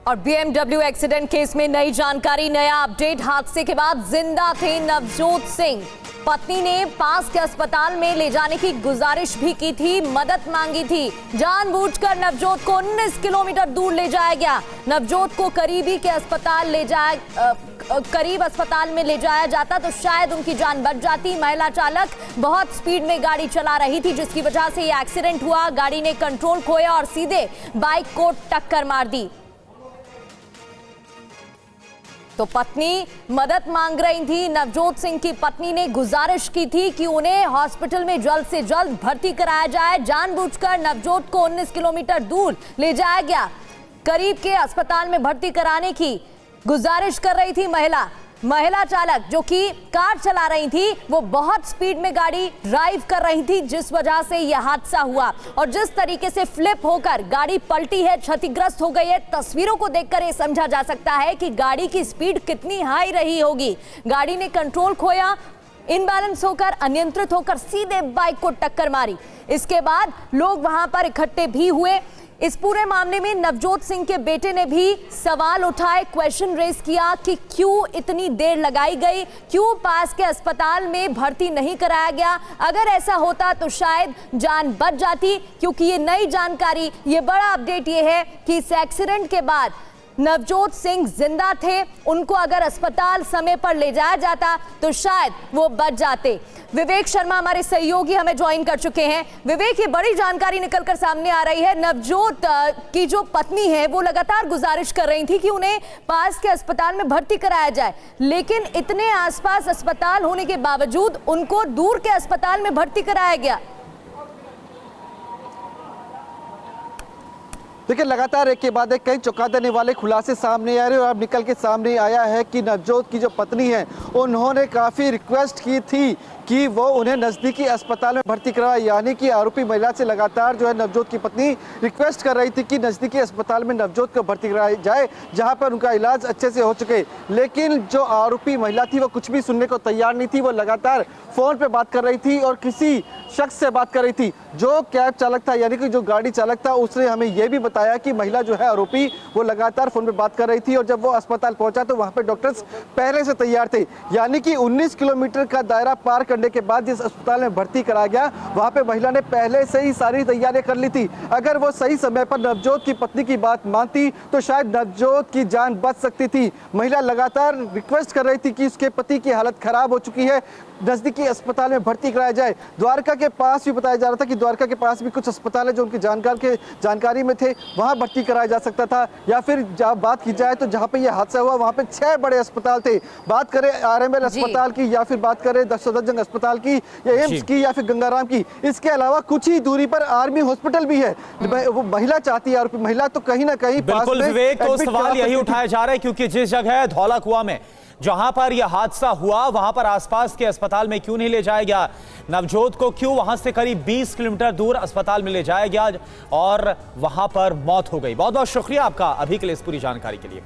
और BMW accident case में नई जानकारी, नया अपडेट। हादसे के बाद जिंदा थे नवजोत सिंह। पत्नी ने पास के अस्पताल में ले जाने की गुजारिश भी की थी, मदद मांगी थी। जानबूझकर नवजोत को 19 किलोमीटर दूर ले जाया गया। नवजोत को करीब अस्पताल में ले जाया जाता तो शायद उनकी जान बच जाती। महिला चालक बहुत स्पीड में गाड़ी चला रही थी, जिसकी वजह से यह एक्सीडेंट हुआ। गाड़ी ने कंट्रोल खोया और सीधे बाइक को टक्कर मार दी। तो पत्नी मदद मांग रही थी। नवजोत सिंह की पत्नी ने गुजारिश की थी कि उन्हें हॉस्पिटल में जल्द से जल्द भर्ती कराया जाए। जानबूझकर नवजोत को 19 किलोमीटर दूर ले जाया गया। करीब के अस्पताल में भर्ती कराने की गुजारिश कर रही थी महिला चालक जो कि कार चला रही थी। वो बहुत स्पीड में गाड़ी ड्राइव कर रही थी, जिस वजह से यह हादसा हुआ। और जिस तरीके से फ्लिप होकर गाड़ी पलटी है, क्षतिग्रस्त हो गई है, तस्वीरों को देखकर यह समझा जा सकता है कि गाड़ी की स्पीड कितनी हाई रही होगी। गाड़ी ने कंट्रोल खोया, इनबैलेंस होकर, अनियंत्रित होकर सीधे बाइक को टक्कर मारी। इसके बाद लोग वहां पर इकट्ठे भी हुए। इस पूरे मामले में नवजोत सिंह के बेटे ने भी सवाल उठाए, क्वेश्चन रेज किया कि क्यों इतनी देर लगाई गई, क्यों पास के अस्पताल में भर्ती नहीं कराया गया। अगर ऐसा होता तो शायद जान बच जाती, क्योंकि ये नई जानकारी, ये बड़ा अपडेट ये है कि इस एक्सीडेंट के बाद नवजोत सिंह जिंदा थे। उनको अगर अस्पताल समय पर ले जाया जाता तो शायद वो बच जाते। विवेक शर्मा हमारे सहयोगी हमें ज्वाइन कर चुके हैं। विवेक, ये बड़ी जानकारी निकलकर सामने आ रही है। नवजोत की जो पत्नी है वो लगातार गुजारिश कर रही थी कि उन्हें पास के अस्पताल में भर्ती कराया जाए, लेकिन इतने आसपास अस्पताल होने के बावजूद उनको दूर के अस्पताल में भर्ती कराया गया। देखिए, लगातार एक के बाद एक कई चौंका देने वाले खुलासे सामने आ रहे हैं और अब निकल के सामने आया है कि नवजोत की जो पत्नी है उन्होंने काफ़ी रिक्वेस्ट की थी कि वो उन्हें नज़दीकी अस्पताल में भर्ती करवाए। यानी कि आरोपी महिला से लगातार जो है नवजोत की पत्नी रिक्वेस्ट कर रही थी कि नज़दीकी अस्पताल में नवजोत को भर्ती कराया जाए, जहां पर उनका इलाज अच्छे से हो चुके। लेकिन जो आरोपी महिला थी वो कुछ भी सुनने को तैयार नहीं थी। वो लगातार फ़ोन पर बात कर रही थी और किसी शख्स से बात कर रही थी जो कैब चालक था, यानी कि जो गाड़ी चालक था। उसने हमें यह भी बताया कि महिला जो है आरोपी, वो लगातार फ़ोन पर बात कर रही थी और जब वो अस्पताल पहुंचा तो वहाँ पर डॉक्टर्स पहले से तैयार थे। यानी कि 19 किलोमीटर का दायरा पार करने के बाद जिस अस्पताल में भर्ती कराया गया, वहां पे महिला ने पहले से ही सारी तैयारियां कर ली थी। अगर वो सही समय पर नवजोत की पत्नी की बात मानती तो शायद नवजोत की जान बच सकती थी। महिला लगातार रिक्वेस्ट कर रही थी कि उसके पति की हालत खराब हो चुकी है, नजदीकी अस्पताल में भर्ती कराया जाए। द्वारका के पास भी बताया जा रहा था कि द्वारका के पास भी कुछ अस्पताल है जो उनकी जानकारी में थे, वहां भर्ती कराया जा सकता था। या फिर जब बात की जाए तो जहां पे यह हादसा हुआ वहां पे 6 बड़े अस्पताल थे। बात करें RML अस्पताल की, या फिर बात करें सफदरजंग अस्पताल की, या एम्स की, या फिर गंगाराम की। इसके अलावा कुछ ही दूरी पर आर्मी हॉस्पिटल भी है। वो महिला चाहती है, आरोपी महिला तो कहीं ना कहीं बिल्कुल विवेक, तो सवाल यही उठाया जा रहा है क्योंकि जिस जगह धौला कुआं में जहां पर यह हादसा हुआ वहां पर आसपास के अस्पताल में क्यों नहीं ले जाया गया नवजोत को, क्यों वहां से करीब 20 किलोमीटर दूर अस्पताल में ले जाया गया और वहां पर मौत हो गई। बहुत बहुत शुक्रिया आपका अभी के लिए इस पूरी जानकारी के लिए।